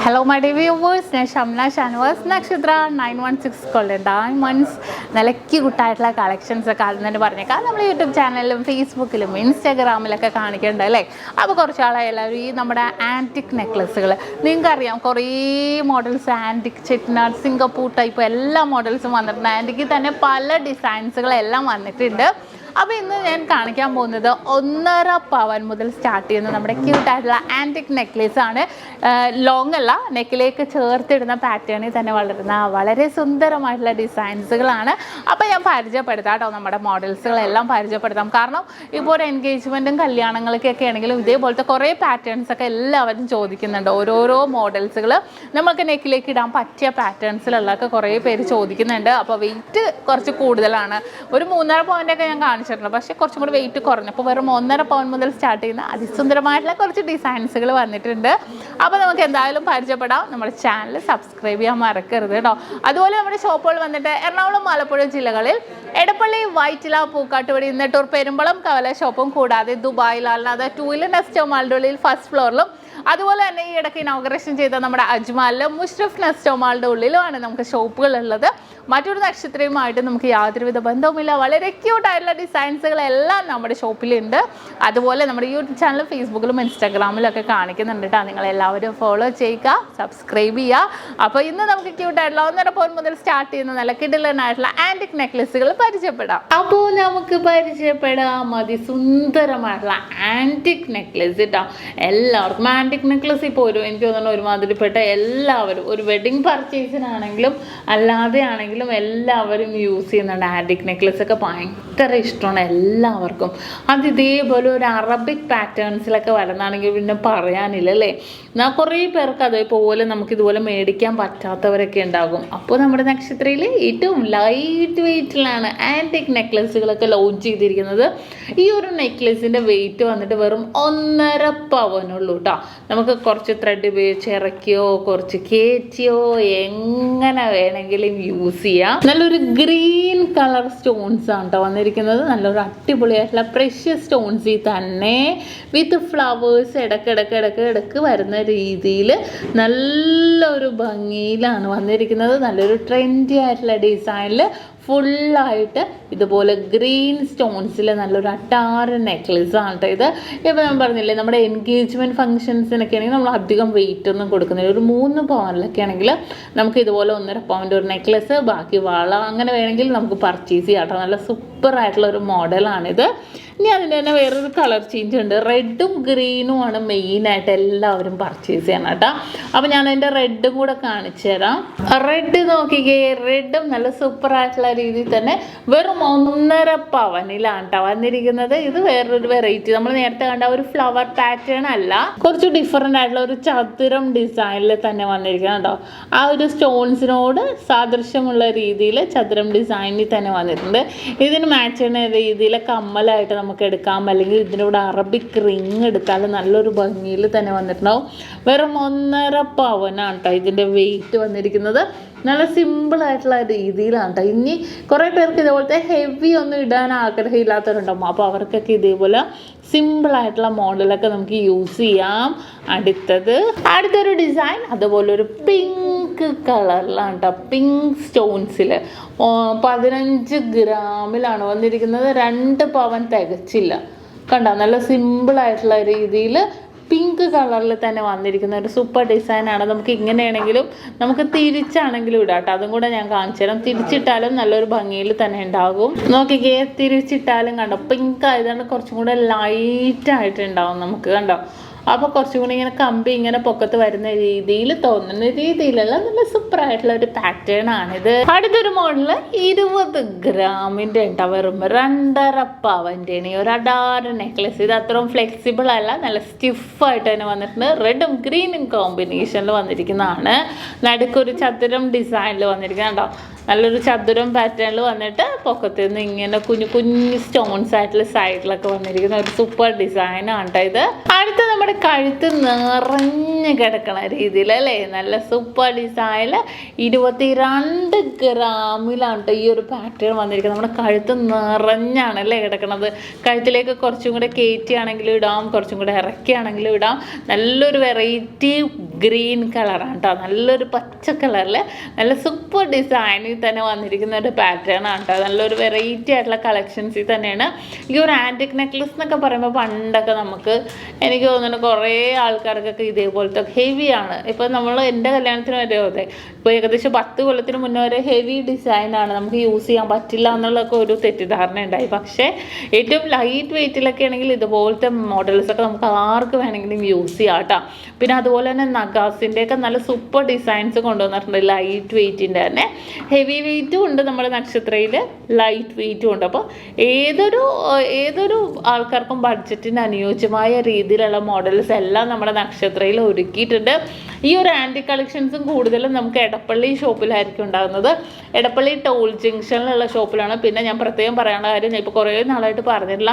Hello my dear viewers, I am SHAMNA channel Nakshathra 916 golden diamonds. നല്ലക്കി ഗുട്ടായിട്ടുള്ള collections ഒക്കെ ആദ്യം തന്നെ പറഞ്ഞേക്കാം. നമ്മൾ യൂട്യൂബ് ചാനലിലും ഫേസ്ബുക്കിലും ഇൻസ്റ്റാഗ്രാമിലൊക്കെ കാണിക്കുന്നുണ്ട് അല്ലേ. അപ്പോൾ കുറച്ചാളായി എല്ലാവരും ഈ നമ്മുടെ ആൻറ്റിക് നെക്ലസുകൾ നിങ്ങൾക്കറിയാം കുറേ മോഡൽസ് ആൻറ്റിക് ചെറ്റ്നാട് സിംഗപ്പൂർ ടൈപ്പ് എല്ലാ മോഡൽസും വന്നിട്ടുണ്ട്. ആൻറ്റിക്കിൽ തന്നെ പല ഡിസൈൻസുകളെല്ലാം വന്നിട്ടുണ്ട്. അപ്പോൾ ഇന്ന് ഞാൻ കാണിക്കാൻ പോകുന്നത് 1.5 പവൻ മുതൽ സ്റ്റാർട്ട് ചെയ്യുന്ന നമ്മുടെ ക്യൂട്ടായിട്ടുള്ള ആൻറ്റിക് നെക്ലേസ് ആണ്. ലോങ് അല്ല, നെക്കിലേക്ക് ചേർത്തിടുന്ന പാറ്റേണിൽ തന്നെ വളരുന്ന വളരെ സുന്ദരമായിട്ടുള്ള ഡിസൈൻസുകളാണ്. അപ്പോൾ ഞാൻ പരിചയപ്പെടുത്താം കേട്ടോ, നമ്മുടെ മോഡൽസുകളെല്ലാം പരിചയപ്പെടുത്താം. കാരണം ഇപ്പോൾ ഒരു എൻഗേജ്മെൻറ്റും കല്യാണങ്ങൾക്കൊക്കെ ആണെങ്കിലും ഇതേപോലത്തെ കുറേ പാറ്റേൺസൊക്കെ എല്ലാവരും ചോദിക്കുന്നുണ്ട്. ഓരോരോ മോഡൽസുകൾ നമുക്ക് നെക്കിലേക്ക് ഇടാൻ പറ്റിയ പാറ്റേൺസിലുള്ളതൊക്കെ കുറേ പേര് ചോദിക്കുന്നുണ്ട്. അപ്പോൾ വെയിറ്റ് കുറച്ച് കൂടുതലാണ്. ഒരു 3.5 പവൻ്റെയൊക്കെ ഞാൻ കാണിച്ചിട്ടുണ്ട്, പക്ഷേ കുറച്ചും കൂടി വെയിറ്റ് കുറഞ്ഞപ്പോൾ വെറും 1.5 പവൻ മുതൽ സ്റ്റാർട്ട് ചെയ്യുന്ന അതിസുന്ദരമായിട്ടുള്ള കുറച്ച് ഡിസൈൻസുകൾ വന്നിട്ടുണ്ട്. അപ്പോൾ നമുക്ക് എന്തായാലും പരിചയപ്പെടാം. നമ്മുടെ ചാനൽ സബ്സ്ക്രൈബ് ചെയ്യാൻ മറക്കരുത് കേട്ടോ. അതുപോലെ നമ്മുടെ ഷോപ്പുകൾ വന്നിട്ട് എറണാകുളം, ആലപ്പുഴ ജില്ലകളിൽ എടപ്പള്ളി, വൈറ്റില, പൂക്കാട്ടുപടി, നെട്ടൂർ, പെരുമ്പളം, കവലയ ഷോപ്പും കൂടാതെ ദുബായിൽ അല്ലാതെ 2 നെസ്റ്റോ മാളിൻ്റെ ഉള്ളിൽ ഫസ്റ്റ് ഫ്ലോറിലും അതുപോലെ തന്നെ ഈ ഇടയ്ക്ക് ഇനോഗ്രേഷൻ ചെയ്ത നമ്മുടെ അജ്മാലിലും മുഷ്റഫ് നെസ്റ്റോ മാളിൻ്റെ ഉള്ളിലുമാണ് നമുക്ക് ഷോപ്പുകളുള്ളത്. മറ്റൊരു നക്ഷത്രയുമായിട്ട് നമുക്ക് യാതൊരുവിധ ബന്ധവുമില്ല. വളരെ ക്യൂട്ടായിട്ടുള്ള ഡിസൈൻസുകളെല്ലാം നമ്മുടെ ഷോപ്പിലുണ്ട്. അതുപോലെ നമ്മുടെ യൂട്യൂബ് ചാനലും ഫേസ്ബുക്കിലും ഇൻസ്റ്റാഗ്രാമിലൊക്കെ കാണിക്കുന്നുണ്ട് കേട്ടോ. നിങ്ങളെല്ലാവരും ഫോളോ ചെയ്യുക, സബ്സ്ക്രൈബ് ചെയ്യുക. അപ്പോൾ ഇന്ന് നമുക്ക് ക്യൂട്ടായിട്ടുള്ള 1.5 പവൻ മുതൽ സ്റ്റാർട്ട് ചെയ്യുന്ന നല്ല കിടിലനായിട്ടുള്ള ആൻറ്റിക് നെക്ലസുകൾ പരിചയപ്പെടാം. അപ്പോൾ നമുക്ക് പരിചയപ്പെടാം അതിസുന്ദരമായിട്ടുള്ള ആൻറ്റിക് നെക്ലസ് കേട്ടോ. എല്ലാവർക്കും ആൻറ്റിക് നെക്ലസ് ഇപ്പോൾ എനിക്ക് തോന്നുന്നു ഒരുമാതിരിപ്പെട്ട എല്ലാവരും ഒരു വെഡിങ് പർച്ചേസിനാണെങ്കിലും അല്ലാതെ ആണെങ്കിലും എല്ലാവരും യൂസ് ചെയ്യുന്നുണ്ട്. ആൻറ്റിക് നെക്ലസ് ഒക്കെ ഭയങ്കര ഇഷ്ടമാണ് എല്ലാവർക്കും. അത് ഇതേപോലെ ഒരു അറബിക് പാറ്റേൺസിലൊക്കെ വരുന്നതാണെങ്കിൽ പിന്നെ പറയാനില്ല അല്ലേ. കുറേ പേർക്ക് അതേപോലെ നമുക്കിതുപോലെ മേടിക്കാൻ പറ്റാത്തവരൊക്കെ ഉണ്ടാകും. അപ്പോൾ നമ്മുടെ നക്ഷത്രയിൽ ഏറ്റവും ലൈറ്റ് വെയ്റ്റിലാണ് ആൻറ്റിക് നെക്ലസുകളൊക്കെ ലോഞ്ച് ചെയ്തിരിക്കുന്നത്. ഈ ഒരു നെക്ലസിൻ്റെ വെയിറ്റ് വന്നിട്ട് വെറും 1.5 പവനുള്ളൂ കേട്ടോ. നമുക്ക് കുറച്ച് ത്രെഡ് ഉപയോഗിച്ച് ഇറക്കിയോ കുറച്ച് കയറ്റിയോ എങ്ങനെ വേണമെങ്കിലും യൂസ് ചെയ്യാം. നല്ലൊരു ഗ്രീൻ കളർ സ്റ്റോൺസ് ആണ് കേട്ടോ വന്നിരിക്കുന്നത്. നല്ലൊരു അടിപൊളിയായിട്ടുള്ള പ്രഷ്യസ് സ്റ്റോൺസിൽ തന്നെ വിത്ത് ഫ്ലവേഴ്സ് ഇടയ്ക്ക് വരുന്ന രീതിയിൽ നല്ലൊരു ഭംഗിയിലാണ് വന്നിരിക്കുന്നത്. നല്ലൊരു ട്രെൻഡി ആയിട്ടുള്ള ഡിസൈനിൽ ഫുള്ളായിട്ട് ഇതുപോലെ ഗ്രീൻ സ്റ്റോൺസിൽ നല്ലൊരു അട്ടാറ് നെക്ലസ് ആണ് കേട്ടോ ഇത്. ഇപ്പോൾ ഞാൻ പറഞ്ഞില്ലേ, നമ്മുടെ എൻഗേജ്മെൻറ്റ് ഫംഗ്ഷൻസിനൊക്കെ ആണെങ്കിൽ നമ്മൾ അധികം വെയിറ്റ് ഒന്നും കൊടുക്കുന്നില്ല. ഒരു 3 പവനിലൊക്കെ ആണെങ്കിൽ നമുക്ക് ഇതുപോലെ 1.5 പവൻ്റെ ഒരു നെക്ലസ്, ബാക്കി വള അങ്ങനെ വേണമെങ്കിൽ നമുക്ക് പർച്ചേസ് ചെയ്യാം കേട്ടോ. നല്ല സൂപ്പറായിട്ടുള്ള ഒരു മോഡലാണിത്. ഇനി അതിൻ്റെ തന്നെ വേറൊരു കളർ ചേഞ്ച് ഉണ്ട്. റെഡും ഗ്രീനും ആണ് മെയിനായിട്ട് എല്ലാവരും പർച്ചേസ് ചെയ്യണം കേട്ടോ. അപ്പോൾ ഞാൻ അതിൻ്റെ റെഡും കൂടെ കാണിച്ചു തരാം. റെഡ് നോക്കിക്കേ, റെഡും നല്ല സൂപ്പറായിട്ടുള്ള രീതിയിൽ തന്നെ വെറും 1.5 പവനിലാണ് കേട്ടോ വന്നിരിക്കുന്നത്. ഇത് വേറൊരു വെറൈറ്റി, നമ്മൾ നേരത്തെ കണ്ട ഒരു ഫ്ലവർ പാറ്റേൺ അല്ല, കുറച്ച് ഡിഫറെൻ്റ് ആയിട്ടുള്ള ഒരു ചതുരം ഡിസൈനിൽ തന്നെ വന്നിരിക്കുന്നത് കേട്ടോ. ആ ഒരു സ്റ്റോൺസിനോട് സാദൃശ്യമുള്ള രീതിയിൽ ചതുരം ഡിസൈനിൽ തന്നെ വന്നിട്ടുണ്ട്. ഇതിന് മാച്ച് ചെയ്യുന്ന രീതിയിൽ കമ്മലായിട്ട് നമുക്ക് എടുക്കാം, അല്ലെങ്കിൽ ഇതിനോട് അറബിക് റിങ് എടുത്താൽ നല്ലൊരു ഭംഗിയിൽ തന്നെ വന്നിട്ടുണ്ടാവും. വെറും 1.5 പവനാണ് കേട്ടോ ഇതിൻ്റെ വെയിറ്റ് വന്നിരിക്കുന്നത്. നല്ല സിമ്പിളായിട്ടുള്ള രീതിയിലാണ് കേട്ടോ. ഇനി കുറേ പേർക്ക് ഇതേപോലത്തെ ഹെവി ഒന്നും ഇടാൻ ആഗ്രഹമില്ലാത്തവരുണ്ടാവും. അപ്പോൾ അവർക്കൊക്കെ ഇതേപോലെ സിമ്പിളായിട്ടുള്ള മോഡലൊക്കെ നമുക്ക് യൂസ് ചെയ്യാം. അടുത്തൊരു ഡിസൈൻ അതുപോലെ ഒരു പിങ്ക് കളറിലാണ് കേട്ടോ. പിങ്ക് സ്റ്റോൺസിൽ 15 ഗ്രാമിലാണ് വന്നിരിക്കുന്നത്. 2 പവൻ തികച്ചില്ല കണ്ടോ. നല്ല സിമ്പിളായിട്ടുള്ള രീതിയിൽ പിങ്ക് കളറിൽ തന്നെ വന്നിരിക്കുന്ന ഒരു സൂപ്പർ ഡിസൈനാണ്. നമുക്ക് ഇങ്ങനെയാണെങ്കിലും നമുക്ക് തിരിച്ചാണെങ്കിലും ഇടാം കേട്ടോ. അതും കൂടെ ഞാൻ കാണിച്ചു തരാം. തിരിച്ചിട്ടാലും നല്ലൊരു ഭംഗിയിൽ തന്നെ ഉണ്ടാകും. നോക്കിക്കേ, തിരിച്ചിട്ടാലും കണ്ടോ പിങ്ക് ആയതുകൊണ്ട് കുറച്ചും കൂടെ ലൈറ്റായിട്ടുണ്ടാവും നമുക്ക് കണ്ടോ. അപ്പോൾ കുറച്ചും കൂടി ഇങ്ങനെ കമ്പി ഇങ്ങനെ പൊക്കത്ത് വരുന്ന രീതിയിൽ തോന്നുന്ന രീതിയിലുള്ള നല്ല സൂപ്പറായിട്ടുള്ള ഒരു പാറ്റേൺ ആണിത്. അടുത്തൊരു മോഡല് 20 ഗ്രാമിൻ്റെ ഉണ്ടാ, വെറും 2.5 പവൻ്റെയാണ് ഈ ഒരു അഡാറ് നെക്ലസ്. ഇത് അത്രയും ഫ്ലെക്സിബിൾ അല്ല, നല്ല സ്റ്റിഫായിട്ട് തന്നെ വന്നിട്ടുണ്ട്. റെഡും ഗ്രീനും കോമ്പിനേഷനിൽ വന്നിരിക്കുന്നതാണ്. നടുക്കൊരു ചതുരം ഡിസൈനിൽ വന്നിരിക്കുന്നുണ്ടോ. നല്ലൊരു ചതുരം പാറ്റേണിൽ വന്നിട്ട് പൊക്കത്തിൽ നിന്ന് ഇങ്ങനെ കുഞ്ഞു സ്റ്റോൺസ് ആയിട്ടുള്ള സൈഡിലൊക്കെ വന്നിരിക്കുന്ന ഒരു സൂപ്പർ ഡിസൈനാണ് കേട്ടോ ഇത്. അടുത്ത നമ്മുടെ കഴുത്ത് നിറഞ്ഞ് കിടക്കണ രീതിയിൽ അല്ലേ, നല്ല സൂപ്പർ ഡിസൈനിൽ 22 ഗ്രാമിലാണ് കേട്ടോ ഈ ഒരു പാറ്റേൺ വന്നിരിക്കുന്നത്. നമ്മുടെ കഴുത്ത് നിറഞ്ഞാണ് അല്ലേ കിടക്കണത്. കഴുത്തിലേക്ക് കുറച്ചും കൂടെ കയറ്റിയാണെങ്കിലും ഇടാം, കുറച്ചും കൂടെ ഇറക്കിയാണെങ്കിലും ഇടാം. നല്ലൊരു വെറൈറ്റി ഗ്രീൻ കളറാണ് കേട്ടോ. നല്ലൊരു പച്ച കളറിൽ നല്ല സൂപ്പർ ഡിസൈനിൽ തന്നെ വന്നിരിക്കുന്ന ഒരു പാറ്റേൺ ആണ് കേട്ടോ. നല്ലൊരു വെറൈറ്റി ആയിട്ടുള്ള കളക്ഷൻസിൽ തന്നെയാണ്. ഈ ഒരു ആൻറ്റിക് നെക്ലസ് എന്നൊക്കെ പറയുമ്പോൾ പണ്ടൊക്കെ നമുക്ക് എനിക്ക് തോന്നുന്നു കുറേ ആൾക്കാർക്കൊക്കെ ഇതേപോലത്തെ ഹെവിയാണ്. ഇപ്പം നമ്മൾ എൻ്റെ കല്യാണത്തിന് വരെ അതെ, ഇപ്പോൾ ഏകദേശം 10 കൊല്ലത്തിന് മുന്നേ വരെ ഹെവി ഡിസൈനാണ്, നമുക്ക് യൂസ് ചെയ്യാൻ പറ്റില്ല എന്നുള്ളതൊക്കെ ഒരു തെറ്റിദ്ധാരണ ഉണ്ടായി. പക്ഷേ ഏറ്റവും ലൈറ്റ് വെയ്റ്റിലൊക്കെ ആണെങ്കിൽ ഇതുപോലത്തെ മോഡൽസൊക്കെ നമുക്ക് ആർക്ക് വേണമെങ്കിലും യൂസ് ചെയ്യാം കേട്ടോ. പിന്നെ അതുപോലെ തന്നെ നഗാസിൻ്റെയൊക്കെ നല്ല സൂപ്പർ ഡിസൈൻസ് കൊണ്ടുവന്നിട്ടുണ്ട്, ലൈറ്റ് വെയ്റ്റിൻ്റെ തന്നെ. ഹെവി വെയ്റ്റും ഉണ്ട് നമ്മുടെ നക്ഷത്രയിൽ, ലൈറ്റ് വെയ്റ്റും ഉണ്ട്. അപ്പോൾ ഏതൊരു ആൾക്കാർക്കും ബഡ്ജറ്റിന് അനുയോജ്യമായ രീതിയിലുള്ള മോഡൽസ് എല്ലാം നമ്മുടെ നക്ഷത്രയിൽ ഒരുക്കിയിട്ടുണ്ട്. ഈ ഒരു ആൻറ്റി കളക്ഷൻസും കൂടുതലും നമുക്ക് എടപ്പള്ളി ഷോപ്പിലായിരിക്കും ഉണ്ടാകുന്നത്. എടപ്പള്ളി ടോൾ ജംഗ്ഷനിലുള്ള ഷോപ്പിലാണ്. പിന്നെ ഞാൻ പ്രത്യേകം പറയേണ്ട കാര്യം, ഞാൻ ഇപ്പോൾ കുറേ നാളായിട്ട് പറഞ്ഞിട്ടില്ല,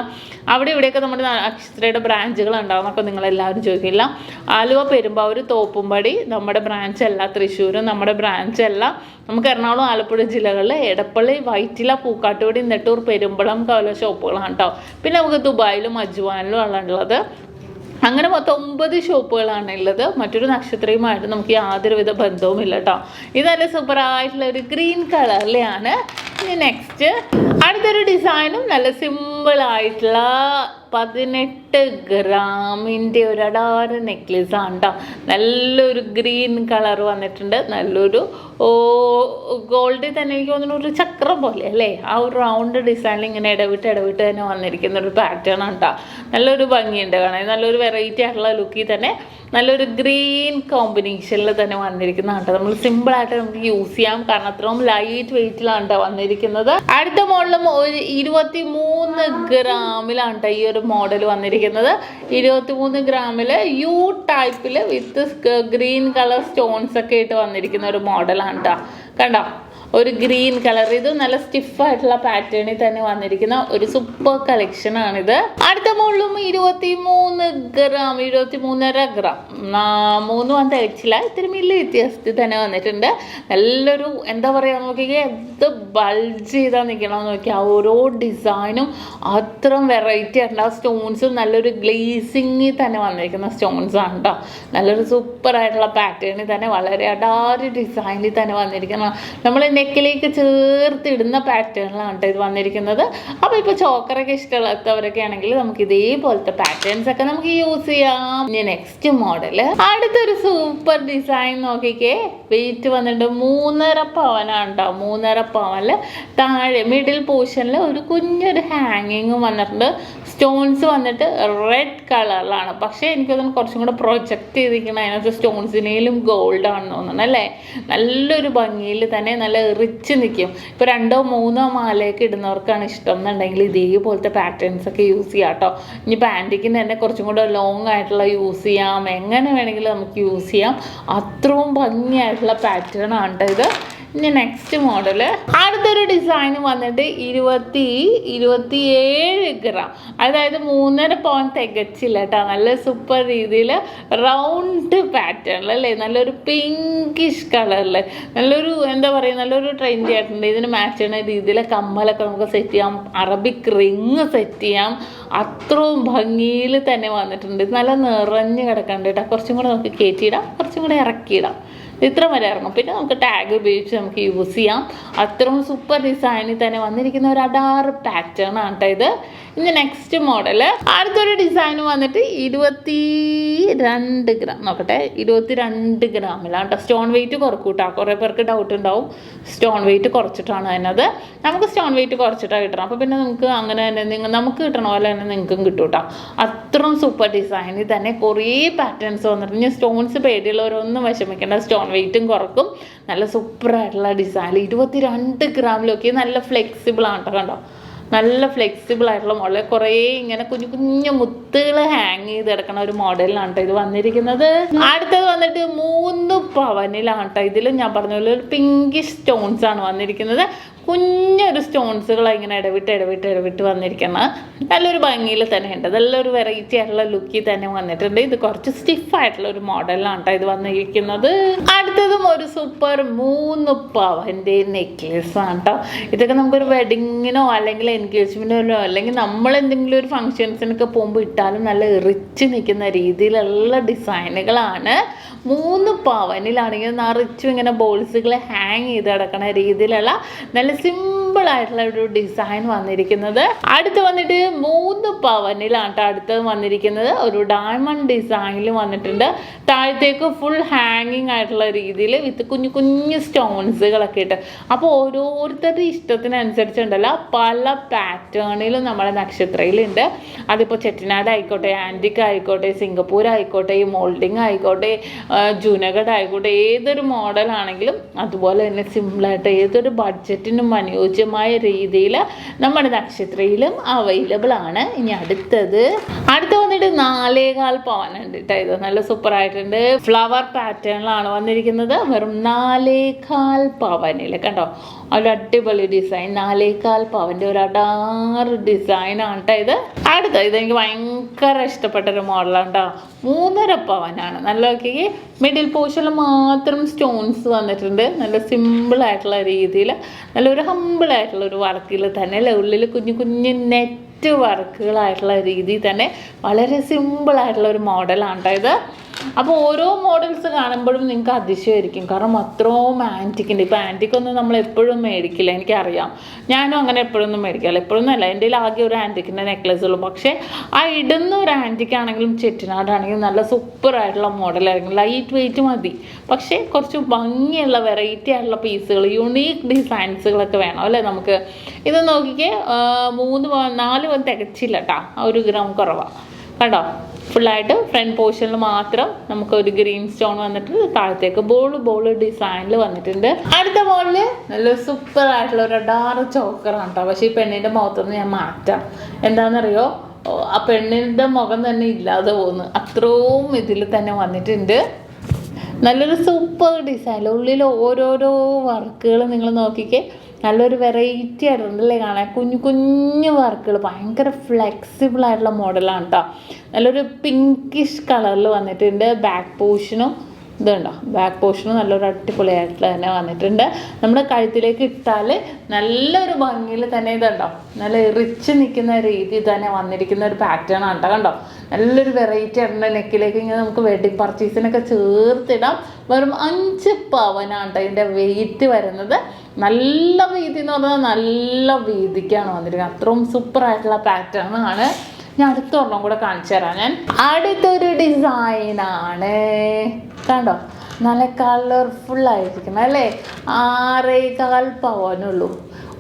അവിടെ ഇവിടെയൊക്കെ നമ്മുടെ നക്ഷത്രയുടെ ബ്രാഞ്ചുകൾ ഉണ്ടാകുന്നൊക്കെ നിങ്ങളെല്ലാവരും ചോദിക്കില്ല. ആലുവ, പെരുമ്പാവൂർ, തോപ്പുംപടി നമ്മുടെ ബ്രാഞ്ച് അല്ല, തൃശ്ശൂരും നമ്മുടെ ബ്രാഞ്ച് അല്ല. നമുക്ക് എറണാകുളം, ആലപ്പുഴ ജില്ലകളിൽ എടപ്പള്ളി, വൈറ്റില, പൂക്കാട്ടുപടി, നെട്ടൂർ, പെരുമ്പളം, കവല ഷോപ്പുകളാണ് കേട്ടോ. പിന്നെ നമുക്ക് ദുബായിലും അജ്വാനിലും ആണ് ഉള്ളത്. അങ്ങനെ മൊത്തം 9 ഷോപ്പുകളാണ് ഉള്ളത്. മറ്റൊരു നക്ഷത്രയുമായിട്ട് നമുക്ക് യാതൊരുവിധ ബന്ധവുമില്ല കേട്ടോ. ഇത് നല്ല സൂപ്പറായിട്ടുള്ള ഒരു ഗ്രീൻ കളറിലെയാണ്. ഇനി നെക്സ്റ്റ് അടുത്തൊരു ഡിസൈനും നല്ല സിമ്പിളായിട്ടുള്ള 18 ഗ്രാമിൻ്റെ ഒരു അടാറ് നെക്ലേസ് ആണ് കേട്ടോ. നല്ലൊരു ഗ്രീൻ കളർ വന്നിട്ടുണ്ട്. നല്ലൊരു ഗോൾഡിൽ തന്നെ എനിക്ക് തോന്നുന്നു ഒരു ചക്രം പോലെ അല്ലേ, ആ ഒരു റൗണ്ട് ഡിസൈനിൽ ഇങ്ങനെ ഇടവിട്ട് തന്നെ വന്നിരിക്കുന്ന ഒരു പാറ്റേൺ ആണ് കേട്ടോ. നല്ലൊരു ഭംഗിയുണ്ട് കാണാൻ. നല്ലൊരു വെറൈറ്റി ആയിട്ടുള്ള ലുക്കിൽ തന്നെ നല്ലൊരു ഗ്രീൻ കോമ്പിനേഷനിൽ തന്നെ വന്നിരിക്കുന്നതാണ് കേട്ടോ. നമ്മൾ സിമ്പിളായിട്ട് നമുക്ക് യൂസ് ചെയ്യാം, കാരണം അത്രയും ലൈറ്റ് വെയ്റ്റിലാണ് കേട്ടോ വന്നിരിക്കുന്നത്. അടുത്ത മോഡലും ഒരു 23 ഗ്രാമിലാണ് കേട്ടോ ഈ ഒരു മോഡൽ വന്നിരിക്കുന്നത്. 23 ഗ്രാമിൽ യു ടൈപ്പിൽ വിത്ത് ഗ്രീൻ കളർ സ്റ്റോൺസ് ഒക്കെ ആയിട്ട് വന്നിരിക്കുന്ന ഒരു മോഡലാണ് കേട്ടോ. കണ്ടോ, ഒരു ഗ്രീൻ കളർ. ഇത് നല്ല സ്റ്റിഫായിട്ടുള്ള പാറ്റേണിൽ തന്നെ വന്നിരിക്കുന്ന ഒരു സൂപ്പർ കളക്ഷനാണിത്. അടുത്ത മോഡലും 23 ഗ്രാം, 23.5 ഗ്രാം, 3 വന്ന് തികച്ചില്ല, ഇത്തിരി മില്ലി വ്യത്യാസത്തിൽ തന്നെ വന്നിട്ടുണ്ട്. നല്ലൊരു എന്താ പറയുക, നോക്കിയാൽ എന്ത് ബൾജ് ചെയ്താൽ നിൽക്കണമെന്ന് നോക്കിയാൽ ഓരോ ഡിസൈനും അത്രയും വെറൈറ്റി ആയിട്ടുണ്ട്. ആ സ്റ്റോൺസും നല്ലൊരു ഗ്ലേസിങ്ങിൽ തന്നെ വന്നിരിക്കുന്ന സ്റ്റോൺസ് ആണ് കേട്ടോ. നല്ലൊരു സൂപ്പറായിട്ടുള്ള പാറ്റേണിൽ തന്നെ വളരെ അടാറ് ഡിസൈനിൽ തന്നെ വന്നിരിക്കുന്ന, നമ്മൾ നെക്കിലേക്ക് ചേർത്തിടുന്ന പാറ്റേണിലാണ് കേട്ടോ ഇത് വന്നിരിക്കുന്നത്. അപ്പോൾ ഇപ്പോൾ ചോക്കറൊക്കെ ഇഷ്ടമുള്ളവരൊക്കെ ആണെങ്കിൽ നമുക്ക് ഇതേപോലത്തെ പാറ്റേൺസ് ഒക്കെ നമുക്ക് യൂസ് ചെയ്യാം. ഇനി നെക്സ്റ്റ് മോഡൽ, അടുത്തൊരു സൂപ്പർ ഡിസൈൻ നോക്കിക്കേ. വെയിറ്റ് വന്നിട്ട് 3.5 പവനാണ് കേട്ടോ. 3.5 പവനിൽ താഴെ മിഡിൽ പോർഷനിൽ ഒരു കുഞ്ഞൊരു ഹാങ്ങിങ്ങും വന്നിട്ടുണ്ട്. സ്റ്റോൺസ് വന്നിട്ട് റെഡ് കളറിലാണ്. പക്ഷേ എനിക്കതൊന്ന് കുറച്ചും കൂടെ പ്രൊജക്റ്റ് ചെയ്തിരിക്കണം. അതിനകത്ത് സ്റ്റോൺസിനേലും ഗോൾഡ് ആണെന്ന് തോന്നുന്നു അല്ലേ. നല്ലൊരു ഭംഗിയിൽ തന്നെ നല്ല റിച്ച് നിൽക്കും. ഇപ്പോൾ 2 or 3 മാലയൊക്കെ ഇടുന്നവർക്കാണ് ഇഷ്ടം എന്നുണ്ടെങ്കിൽ ഇതേപോലത്തെ പാറ്റേൺസ് ഒക്കെ യൂസ് ചെയ്യാം കേട്ടോ. ഇനി പാൻറ്റിക്കിന് തന്നെ കുറച്ചും കൂടെ ലോങ് ആയിട്ടുള്ള യൂസ് ചെയ്യാം, എങ്ങനെ വേണമെങ്കിലും നമുക്ക് യൂസ് ചെയ്യാം. അത്രയും ഭംഗിയായിട്ടുള്ള പാറ്റേൺ ആണ് കേട്ടോ ഇത്. ഇനി നെക്സ്റ്റ് മോഡൽ, അടുത്തൊരു ഡിസൈൻ വന്നിട്ട് 27 ഗ്രാം, അതായത് 3.5 പവൻ തികച്ചില്ല കേട്ടോ. നല്ല സൂപ്പർ രീതിയിൽ റൗണ്ട് പാറ്റേണിൽ അല്ലേ, നല്ലൊരു പിങ്കിഷ് കളറിൽ നല്ലൊരു എന്താ പറയുക, നല്ലൊരു ട്രെൻഡി ആയിട്ടുണ്ട്. ഇതിന് മാച്ച് ചെയ്യുന്ന രീതിയിൽ കമ്മലൊക്കെ നമുക്ക് സെറ്റ് ചെയ്യാം, അറബിക് റിങ് സെറ്റ് ചെയ്യാം. അത്രയും ഭംഗിയിൽ തന്നെ വന്നിട്ടുണ്ട്. ഇത് നല്ല നിറഞ്ഞ് കിടക്കണ്ട കേട്ടോ. കുറച്ചും കൂടെ നമുക്ക് കയറ്റിയിടാം, കുറച്ചും കൂടെ ഇറക്കിയിടാം. ഇത്ര വരെ ഇറങ്ങും. പിന്നെ നമുക്ക് ടാഗ് ഉപയോഗിച്ച് നമുക്ക് യൂസ് ചെയ്യാം. അത്രയും സൂപ്പർ ഡിസൈനിൽ തന്നെ വന്നിരിക്കുന്ന ഒരു അടാറ് പാറ്റേൺ ആണ് കേട്ടോ ഇത്. ഇനി നെക്സ്റ്റ് മോഡൽ, അടുത്തൊരു ഡിസൈൻ വന്നിട്ട് 22 ഗ്രാം നോക്കട്ടെ. 22 ഗ്രാമിലാണ് കേട്ടോ. സ്റ്റോൺ വെയിറ്റ് കുറക്കും കേട്ടോ. കുറേ പേർക്ക് ഡൗട്ട് ഉണ്ടാവും, സ്റ്റോൺ വെയിറ്റ് കുറച്ചിട്ടാണ് അതിനത്. നമുക്ക് സ്റ്റോൺ വെയിറ്റ് കുറച്ചിട്ടാണ് കിട്ടണം. അപ്പോൾ പിന്നെ നമുക്ക് അങ്ങനെ തന്നെ നമുക്ക് കിട്ടണ പോലെ തന്നെ നിങ്ങൾക്കും കിട്ടും കേട്ടോ. അത്രയും സൂപ്പർ ഡിസൈനിൽ തന്നെ കുറേ പാറ്റേൺസ് വന്നിട്ട്, ഇനി സ്റ്റോൺസ് പേടിയുള്ളവരൊന്നും വിഷമിക്കേണ്ട, സ്റ്റോൺ വെയിറ്റും കുറക്കും. നല്ല സൂപ്പറായിട്ടുള്ള ഡിസൈൻ. 22 ഗ്രാമിലൊക്കെ നല്ല ഫ്ലെക്സിബിൾ ആണ് കേട്ടോ. കണ്ടോ, നല്ല ഫ്ലെക്സിബിൾ ആയിട്ടുള്ള മോഡൽ. കുറേ ഇങ്ങനെ കുഞ്ഞു കുഞ്ഞു മുത്തുകൾ ഹാങ് ചെയ്ത് കിടക്കുന്ന ഒരു മോഡലിലാണ് കേട്ടോ ഇത് വന്നിരിക്കുന്നത്. അടുത്തത് വന്നിട്ട് 3 പവനിലാണ് കേട്ടോ. ഇതിൽ ഞാൻ പറഞ്ഞ പോലെ ഒരു പിങ്കിഷ് സ്റ്റോൺസ് ആണ് വന്നിരിക്കുന്നത്. കുഞ്ഞൊരു സ്റ്റോൺസുകളാണ് ഇങ്ങനെ ഇടവിട്ട് വന്നിരിക്കുന്നത്. നല്ലൊരു ഭംഗിയിൽ തന്നെ ഉണ്ട്. നല്ലൊരു വെറൈറ്റി ആയിട്ടുള്ള ലുക്കിൽ തന്നെ വന്നിട്ടുണ്ട്. ഇത് കുറച്ച് സ്റ്റിഫായിട്ടുള്ള ഒരു മോഡലാണ് കേട്ടോ ഇത് വന്നിരിക്കുന്നത്. അടുത്തതും ഒരു സൂപ്പർ 3 പവൻ്റെ നെക്ലേസ് ആണ് കേട്ടോ. ഇതൊക്കെ നമുക്കൊരു വെഡിങ്ങിനോ അല്ലെങ്കിൽ എൻഗേജ്മെൻറ്റിനോ അല്ലെങ്കിൽ നമ്മൾ എന്തെങ്കിലും ഒരു ഫങ്ഷൻസിനൊക്കെ പോകുമ്പോൾ ഇട്ടാലും നല്ല റിച്ച് നിൽക്കുന്ന രീതിയിലുള്ള ഡിസൈനുകളാണ്. 3 പവനിലാണെങ്കിൽ നിറച്ചും ഇങ്ങനെ ബോൾസുകൾ ഹാങ് ചെയ്ത് കിടക്കുന്ന രീതിയിലുള്ള നല്ല സിമ്പിളായിട്ടുള്ള ഒരു ഡിസൈൻ വന്നിരിക്കുന്നത്. അടുത്ത് വന്നിട്ട് 3 പവനിലാണ് കേട്ടോ അടുത്തത് വന്നിരിക്കുന്നത്. ഒരു ഡയമണ്ട് ഡിസൈനിൽ വന്നിട്ടുണ്ട്. താഴത്തേക്ക് ഫുൾ ഹാങ്ങിങ് ആയിട്ടുള്ള രീതിയിൽ വിത്ത് കുഞ്ഞു കുഞ്ഞു സ്റ്റോൺസുകളൊക്കെ ഇട്ട്. അപ്പോൾ ഓരോരുത്തരുടെ ഇഷ്ടത്തിനനുസരിച്ചുണ്ടല്ലോ പല പാറ്റേണിലും നമ്മുടെ നക്ഷത്രയിലുണ്ട്. അതിപ്പോൾ ചെട്ടിനാട് ആയിക്കോട്ടെ, ആൻറ്റിക് ആയിക്കോട്ടെ, സിംഗപ്പൂർ ആയിക്കോട്ടെ, ഈ മോൾഡിങ് ആയിക്കോട്ടെ, ജൂനഗഡ് ആയിക്കോട്ടെ, ഏതൊരു മോഡലാണെങ്കിലും അതുപോലെ തന്നെ സിമ്പിളായിട്ട് ഏതൊരു ബഡ്ജറ്റിനും അനുയോജ്യമായ രീതിയിൽ നമ്മുടെ നക്ഷത്രയിലും അവൈലബിൾ ആണ്. ഇനി അടുത്ത് വന്നിട്ട് 4.25 പവനുണ്ട് കേട്ടോ. ഇത് നല്ല സൂപ്പർ ആയിട്ടുണ്ട്. ഫ്ലവർ പാറ്റേണിലാണ് വന്നിരിക്കുന്നത്. വെറും 4.25 പവനിൽ കണ്ടോ, ഒരു അടിപൊളി ഡിസൈൻ. 4.25 പവൻ്റെ ഒരു അടാറ് ഡിസൈനാണ് കേട്ടോ ഇത്. ഇതെനിക്ക് ഭയങ്കര ഇഷ്ടപ്പെട്ടൊരു മോഡലാണ് കേട്ടോ. 3.5 പവനാണ്. നല്ല നോക്കി മിഡിൽ പോർഷനിൽ മാത്രം സ്റ്റോൺസ് വന്നിട്ടുണ്ട്. നല്ല സിമ്പിളായിട്ടുള്ള രീതിയിൽ നല്ലൊരു ഹമ്പിളായിട്ടുള്ള ഒരു വർക്കിൽ തന്നെ അല്ലേ, ഉള്ളിൽ കുഞ്ഞു കുഞ്ഞു നെറ്റ് വർക്കുകളായിട്ടുള്ള രീതിയിൽ തന്നെ വളരെ സിമ്പിളായിട്ടുള്ള ഒരു മോഡലാണ് കേട്ടോ ഇത്. അപ്പോൾ ഓരോ മോഡൽസ് കാണുമ്പോഴും നിങ്ങൾക്ക് അതിശയമായിരിക്കും. കാരണം അത്രയും ആൻറ്റിക്കുണ്ട്. ഇപ്പോൾ ആൻറ്റിക്കൊന്നും നമ്മൾ എപ്പോഴും മേടിക്കില്ല, എനിക്കറിയാം. ഞാനും അങ്ങനെ എപ്പോഴൊന്നും മേടിക്കില്ല. എപ്പോഴൊന്നും അല്ല, എൻ്റെ ആകെ ഒരു ആൻറ്റിക്കിൻ്റെ നെക്ലേസ് ഉള്ളൂ. പക്ഷേ ആ ഇടുന്ന ഒരു ആൻറ്റിക്കാണെങ്കിലും ചെട്ടിനാടാണെങ്കിലും നല്ല സൂപ്പറായിട്ടുള്ള മോഡലായിരിക്കും. ലൈറ്റ് വെയിറ്റ് മതി, പക്ഷേ കുറച്ച് ഭംഗിയുള്ള വെറൈറ്റി ആയിട്ടുള്ള പീസുകൾ, യുണീക്ക് ഡിസൈൻസുകളൊക്കെ വേണം അല്ലേ നമുക്ക്. ഇത് നോക്കിക്കേ, 4 തികച്ചില്ല കേട്ടോ. 1 ഗ്രാം കുറവാണ് കണ്ടോ. ഫുള്ളായിട്ട് ഫ്രണ്ട് പോർഷനിൽ മാത്രം നമുക്കൊരു ഗ്രീൻ സ്റ്റോൺ വന്നിട്ട് താഴത്തേക്ക് ബോൾ ഡിസൈനിൽ വന്നിട്ടുണ്ട്. അടുത്ത ബോളിൽ നല്ല സൂപ്പർ ആയിട്ടുള്ള ഒരു ഡാർക്ക് ചോക്കറാണ് കേട്ടോ. പക്ഷേ ഈ പെണ്ണിൻ്റെ മുഖത്തൊന്ന് ഞാൻ മാറ്റാം. എന്താണെന്നറിയോ, ആ പെണ്ണിൻ്റെ മുഖം തന്നെ ഇല്ലാതെ പോകുന്നു. അത്രയും ഇതിൽ തന്നെ വന്നിട്ടുണ്ട്. നല്ലൊരു സൂപ്പർ ഡിസൈൻ. ഉള്ളിൽ ഓരോരോ വർക്കുകൾ നിങ്ങൾ നോക്കിക്കേ, നല്ലൊരു വെറൈറ്റി ആയിട്ടുണ്ടല്ലേ കാണാൻ. കുഞ്ഞു കുഞ്ഞു വർക്കുകൾ, ഭയങ്കര ഫ്ലെക്സിബിൾ ആയിട്ടുള്ള മോഡലാണ് കേട്ടോ. നല്ലൊരു പിങ്കിഷ് കളറിൽ വന്നിട്ടുണ്ട്. ബാക്ക് പോർഷനും ഇതുണ്ടോ, ബാക്ക് പോർഷനും നല്ലൊരു അടിപൊളിയായിട്ടുള്ള തന്നെ വന്നിട്ടുണ്ട്. നമ്മുടെ കഴുത്തിലേക്ക് ഇട്ടാൽ നല്ലൊരു ഭംഗിയിൽ തന്നെ ഇതുണ്ടോ, നല്ല റിച്ച് നിൽക്കുന്ന രീതിയിൽ തന്നെ വന്നിരിക്കുന്ന ഒരു പാറ്റേൺ ആണ് കേട്ടോ. കണ്ടോ, നല്ലൊരു വെറൈറ്റി ആയിട്ടുള്ള നെക്കിലേക്ക് ഇങ്ങനെ നമുക്ക് വെഡിങ് പർച്ചേസിനൊക്കെ ചേർത്തിടാം. വെറും 5 പവനാണ് കേട്ടോ ഇതിൻ്റെ വെയിറ്റ് വരുന്നത്. നല്ല വീതി എന്ന് പറഞ്ഞാൽ നല്ല വീതിക്കാണ് വന്നിരിക്കുന്നത്. അത്രയും സൂപ്പറായിട്ടുള്ള പാറ്റേൺ ആണ്. ഞാൻ അടുത്തൊരെണ്ണം കൂടെ കാണിച്ചു തരാം. ഞാൻ അടുത്തൊരു ഡിസൈനാണ് കണ്ടോ, നല്ല കളർഫുൾ ആയിരിക്കണം അല്ലേ. 6.25 പവനുള്ളൂ.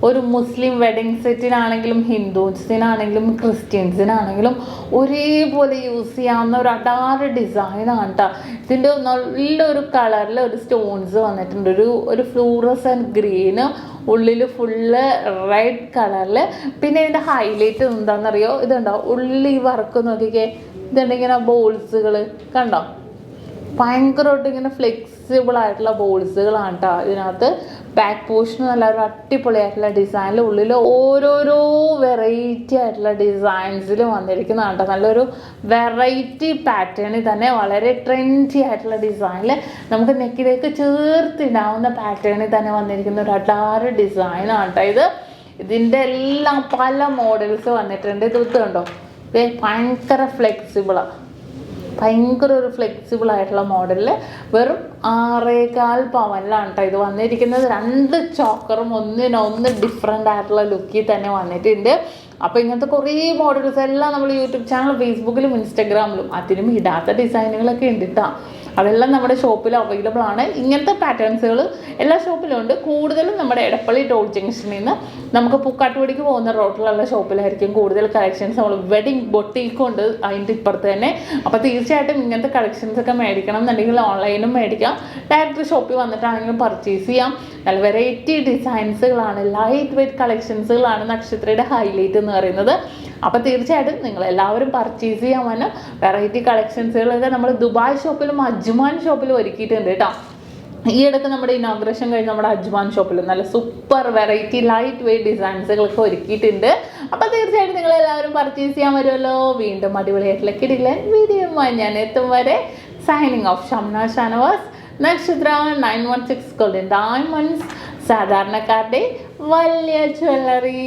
ഒരു മുസ്ലിം വെഡിങ് സെറ്റിനാണെങ്കിലും ഹിന്ദുസിനാണെങ്കിലും ക്രിസ്ത്യൻസിനാണെങ്കിലും ഒരേപോലെ യൂസ് ചെയ്യാവുന്ന ഒരു അടാറ് ഡിസൈനാണ് കേട്ടോ. ഇതിൻ്റെ നല്ലൊരു കളറിൽ ഒരു സ്റ്റോൺസ് വന്നിട്ടുണ്ട്. ഒരു ഫ്ലൂറസൻറ്റ് ഗ്രീന്, ഉള്ളിൽ ഫുള്ള് റെഡ് കളറിൽ. പിന്നെ ഇതിൻ്റെ ഹൈലൈറ്റ് എന്താണെന്നറിയോ, ഇതുണ്ടോ ഉള്ളി വർക്ക് നോക്കിക്കേ. ഇതുണ്ട് ഇങ്ങനെ ബോൾസുകൾ കണ്ടോ, ഭയങ്കരമായിട്ട് ഇങ്ങനെ ഫ്ലെക്സിബിൾ ആയിട്ടുള്ള ബോൾസുകളാണ് കേട്ടോ ഇതിനകത്ത്. ബാക്ക് പോർഷൻ നല്ല ഒരു അടിപൊളിയായിട്ടുള്ള ഡിസൈനിൽ ഉള്ളിൽ ഓരോരോ വെറൈറ്റി ആയിട്ടുള്ള ഡിസൈൻസിൽ വന്നിരിക്കുന്നതാണ് കേട്ടോ. നല്ലൊരു വെറൈറ്റി പാറ്റേണിൽ തന്നെ വളരെ ട്രെൻഡി ആയിട്ടുള്ള ഡിസൈനിൽ നമുക്ക് നെക്കിലേക്ക് ചേർത്തിടാവുന്ന പാറ്റേണിൽ തന്നെ വന്നിരിക്കുന്ന ഒരു അടാറ് ഡിസൈനാണ് കേട്ടോ ഇത്. ഇതിൻ്റെ എല്ലാം പല മോഡൽസ് വന്നിട്ടുണ്ട്. ഇത് കണ്ടോ, ഭയങ്കര ഫ്ലെക്സിബിളാണ്. ഭയങ്കര ഒരു ഫ്ലെക്സിബിൾ ആയിട്ടുള്ള മോഡലിൽ വെറും 6.25 പവനിലാണ് കേട്ടോ ഇത് വന്നിരിക്കുന്നത്. 2 ചോക്കറും ഒന്നിനൊന്ന് ഡിഫറെൻ്റ് ആയിട്ടുള്ള ലുക്കിൽ തന്നെ വന്നിട്ടുണ്ട്. അപ്പോൾ ഇങ്ങനത്തെ കുറേ മോഡൽസ് എല്ലാം നമ്മൾ യൂട്യൂബ് ചാനൽ, ഫേസ്ബുക്കിലും ഇൻസ്റ്റാഗ്രാമിലും അതിനും ഇടാത്ത ഡിസൈനുകളൊക്കെ ഉണ്ട് കേട്ടോ. അതെല്ലാം നമ്മുടെ ഷോപ്പിൽ അവൈലബിൾ ആണ്. ഇങ്ങനത്തെ പാറ്റേൺസുകൾ എല്ലാ ഷോപ്പിലും ഉണ്ട്. കൂടുതലും നമ്മുടെ എടപ്പള്ളി ടോൾ ജംഗ്ഷനിൽ നിന്ന് നമുക്ക് പൂക്കാട്ടുപടിക്ക് പോകുന്ന റോഡിലുള്ള ഷോപ്പിലായിരിക്കും കൂടുതൽ കളക്ഷൻസ്. നമ്മൾ വെഡിങ് ബൊട്ടീക്കും ഉണ്ട് അതിൻ്റെ ഇപ്പുറത്ത് തന്നെ. അപ്പോൾ തീർച്ചയായിട്ടും ഇങ്ങനത്തെ കളക്ഷൻസ് ഒക്കെ മേടിക്കണം എന്നുണ്ടെങ്കിൽ ഓൺലൈനും മേടിക്കാം, ഡയറക്റ്റ് ഷോപ്പിൽ വന്നിട്ടാണെങ്കിലും പർച്ചേസ് ചെയ്യാം. നല്ല വെറൈറ്റി ഡിസൈൻസുകളാണ്, ലൈറ്റ് വെയ്റ്റ് കളക്ഷൻസുകളാണ് നക്ഷത്രയുടെ ഹൈലൈറ്റ് എന്ന് പറയുന്നത്. അപ്പോൾ തീർച്ചയായിട്ടും നിങ്ങളെല്ലാവരും പർച്ചേസ് ചെയ്യാൻ വന്ന വെറൈറ്റി കളക്ഷൻസുകളൊക്കെ നമ്മൾ ദുബായ് ഷോപ്പിലും അജ്മാൻ ഷോപ്പിലും ഒരുക്കിയിട്ടുണ്ട് കേട്ടോ. ഈ ഇടയ്ക്ക് നമ്മുടെ ഇനോഗ്രേഷൻ കഴിഞ്ഞ് നമ്മുടെ അജ്മാൻ ഷോപ്പിൽ നല്ല സൂപ്പർ വെറൈറ്റി ലൈറ്റ് വെയ്റ്റ് ഡിസൈൻസുകളൊക്കെ ഒരുക്കിയിട്ടുണ്ട്. അപ്പോൾ തീർച്ചയായിട്ടും നിങ്ങൾ എല്ലാവരും പർച്ചേസ് ചെയ്യാൻ വരുമല്ലോ. വീണ്ടും അടിപൊളിയായിട്ടുള്ള കിടിലൻ വീഡിയോയുമായി ഞാൻ എത്തും വരെ സൈനിങ് ഓഫ്. ഷംന ഷാനവാസ്, നക്ഷത്ര 916 ഗോൾഡൻ ഡയമണ്ട്സ്, സാധാരണക്കാരുടെ വലിയ ജ്വല്ലറി.